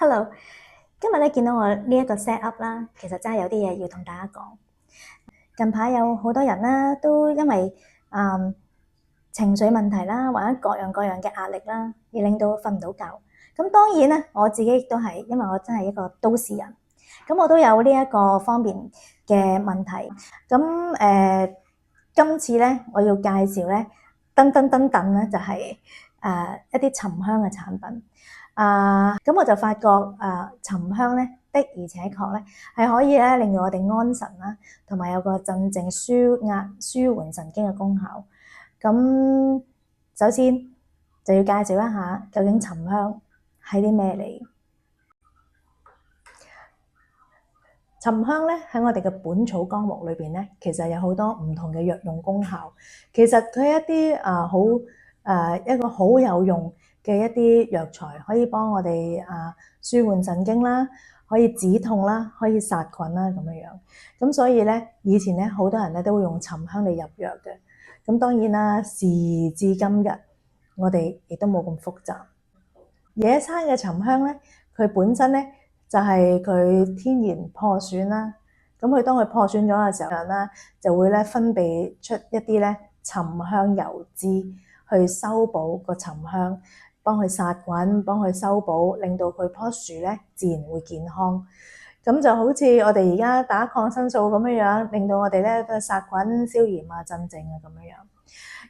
Hello，今日咧見到我呢一個 set up 啦，其實真係有啲嘢要同大家講。近排有好多人啦，都因為情緒問題啦，或者各樣各樣嘅壓力啦，而令到瞓唔到覺。咁當然咧，我自己亦都係，因為我真係一個都市人，咁我都有呢一個方面嘅問題。咁今次咧我要介紹咧，噔噔噔噔咧就係一啲沉香嘅產品。咁我就發覺沉香咧的而且確咧係可以咧令到我哋安神啦，同埋有個鎮靜舒壓、舒緩神經嘅功效。咁首先就要介紹一下究竟沉香係啲咩嚟？沉香咧喺我哋嘅本草綱目裏邊咧，其實有好多唔同嘅藥用功效。其實佢係一啲一個好有用嘅一啲藥材，可以幫我哋舒緩神經啦，可以止痛啦，可以殺菌啦咁樣樣。咁所以咧，以前咧好多人咧都會用沉香嚟入藥嘅。咁當然啦，時至今日，我哋亦都冇咁複雜。野生嘅沉香咧，佢本身咧就係佢天然破損啦。咁佢當佢破損咗嘅時候咧，就會咧分泌出一啲咧沉香油脂去修補個沉香，幫佢殺菌，幫佢修補，令到佢棵樹咧自然會健康。咁就好似我哋而家打抗生素咁樣樣，令到我哋咧殺菌、消炎啊、鎮靜啊咁樣樣。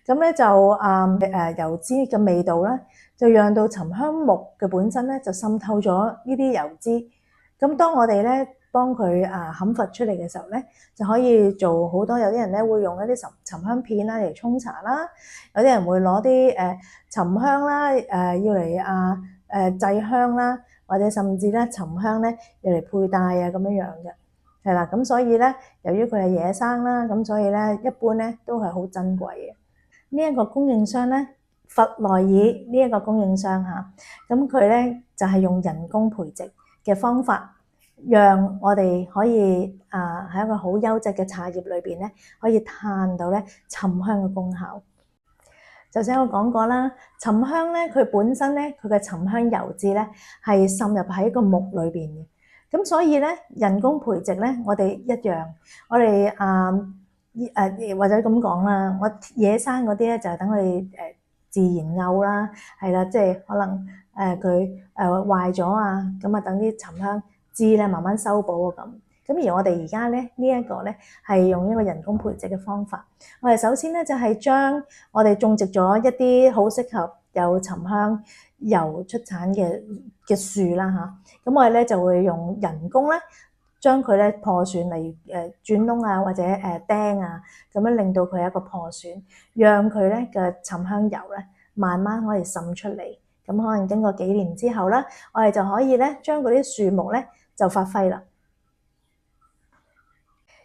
咁咧就油脂嘅味道咧，就讓到沉香木嘅本身咧就滲透咗呢啲油脂。咁當我哋咧幫佢砍伐出嚟嘅時候咧，就可以做好多。有啲人咧會用一啲沉香片啦嚟沖茶啦，有啲人會攞啲沉香啦要嚟製香啦，或者甚至咧沉香咧要嚟佩戴啊咁樣樣嘅。係啦，咁所以咧，由於佢係野生啦，咁所以咧一般咧都係好珍貴嘅。呢一個供應商咧，佛萊爾呢一個供應商嚇，咁佢咧就係用人工培植嘅方法，讓我哋可以喺一個好優質嘅茶葉裏邊咧，可以嘆到咧沉香嘅功效。就先我講過啦，沉香咧佢本身咧佢嘅沉香油脂咧係滲入喺個木裏邊嘅，咁所以咧人工培植咧我哋一樣，我哋或者咁講啦，我野生嗰啲咧就係等佢自然漚啦，係啦，即係可能佢壞咗啊，咁啊等啲沉香枝咧慢慢修補啊咁。咁而我哋而家咧呢一個咧係用一個人工培植嘅方法。我哋首先咧就係將我哋種植咗一啲好適合有沉香油出產嘅樹啦嚇，咁我哋咧就會用人工咧將佢咧破損，例如鑽窿啊或者釘啊，咁樣令到佢有一個破損，讓佢咧嘅沉香油咧慢慢可以滲出嚟。咁可能經過幾年之後啦，我哋就可以咧將嗰啲樹木咧就發揮啦。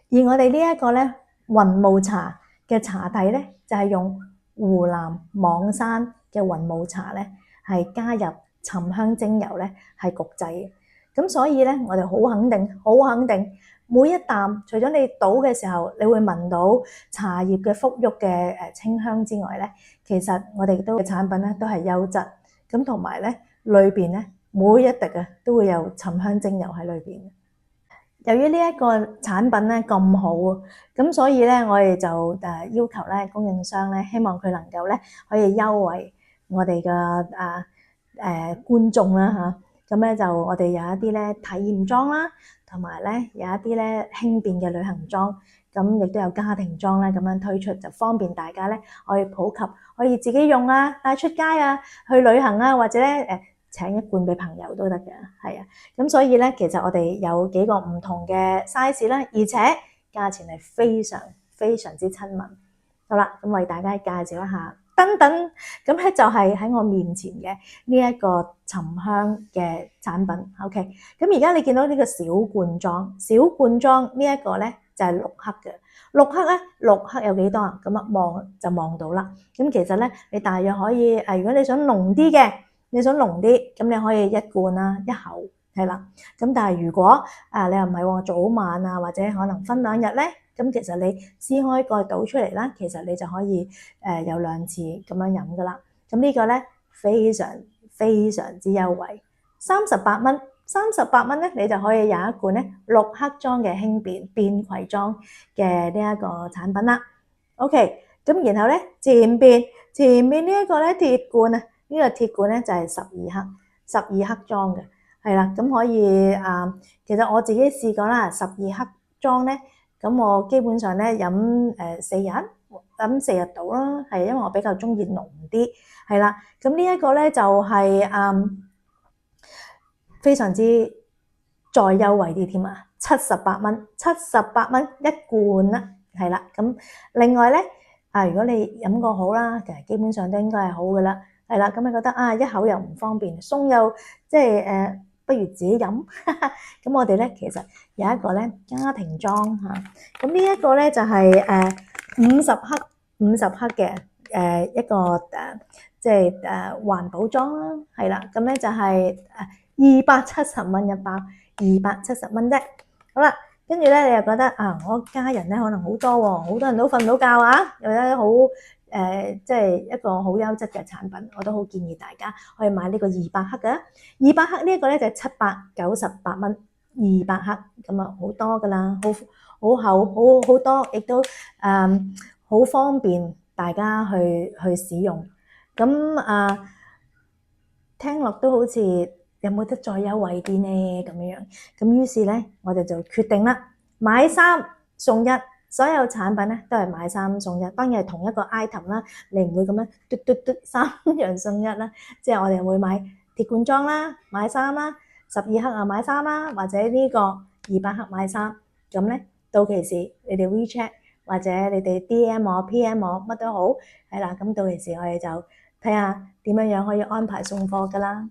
而我哋呢一個咧雲霧茶嘅茶底咧，就係用湖南網山嘅雲霧茶咧，係加入沉香精油咧，係焗製嘅。咁所以咧，我哋好肯定，好肯定，每一啖除咗你倒嘅時候，你會聞到茶葉嘅馥郁嘅清香之外咧，其實我哋都嘅產品咧都係優質。咁同埋咧，裏邊咧每一滴啊都會有沉香精油喺裏邊。由於呢一個產品咧咁好，咁所以咧我哋就要求咧供應商咧，希望佢能夠咧可以優惠我哋嘅觀眾啦嚇。咁咧就我哋有一啲咧體驗裝啦，同埋咧有一啲咧輕便嘅旅行裝，咁亦都有家庭裝咧咁樣推出，就方便大家咧可以普及，可以自己用啊，帶出街啊，去旅行啊，或者咧請一罐俾朋友都得嘅，係啊，咁所以咧，其實我哋有幾個唔同嘅 size 啦，而且價錢係非常非常之親民。好啦，咁為大家介紹一下，等等，咁咧就係喺我面前嘅呢一個沉香嘅產品。OK，咁而家你見到呢個小罐裝，小罐裝呢一個咧就係6克嘅，6克咧6克有幾多啊？咁啊望就望到啦。咁其實咧，你大約可以如果你想濃啲嘅。你想濃啲，咁你可以一罐啦，一口係啦。咁但係如果你又唔係話早晚啊，或者可能分2日咧，咁其實你撕開蓋倒出嚟啦，其實你就可以有2次咁樣飲噶啦。咁呢個咧非常非常之優惠，38蚊38蚊咧，你就可以有一罐咧6克裝嘅輕便攜裝嘅呢一個產品啦。OK，咁然後咧前面呢一個咧鐵罐啊，呢個鐵罐咧就係12克裝嘅，係啦，咁可以其實我自己試過啦，12克裝咧，咁我基本上咧飲4日到啦，係因為我比較中意濃啲，係啦，咁呢一個咧就係非常之再優惠啲添啊，78蚊一罐啦，係啦，咁另外咧如果你飲過好啦，其實基本上都應該係好噶啦，係啦，咁你覺得一口又唔方便，送又即係不如自己飲，咁我哋咧其實有一個咧家庭裝嚇，咁呢一個咧就係50克嘅一個即係環保裝啦，係啦，咁咧就係270蚊一包，270蚊啫。好啦，跟住咧你又覺得我家人咧可能好多喎，好多人都瞓唔到覺又有好即係一個好優質嘅產品，我都好建議大家可以買呢個200克嘅，200克呢一個咧就係798蚊，200克咁好多噶啦，好厚好多，亦都好方便大家去使用。咁聽落都好似有冇得再優惠啲呢咁樣，咁於是咧我哋就決定啦，買3送1，所有產品咧都係買3送1，當然係同一個 item 啦，你唔會咁樣嘟3樣送1啦，即係我哋會買鐵罐裝啦，買3啦，12克買3啦，或者呢個200克買3，咁咧到期時你哋 WeChat 或者你哋 DM 我 PM 我乜都好，係啦，咁到期時我哋就睇下點樣可以安排送貨噶啦。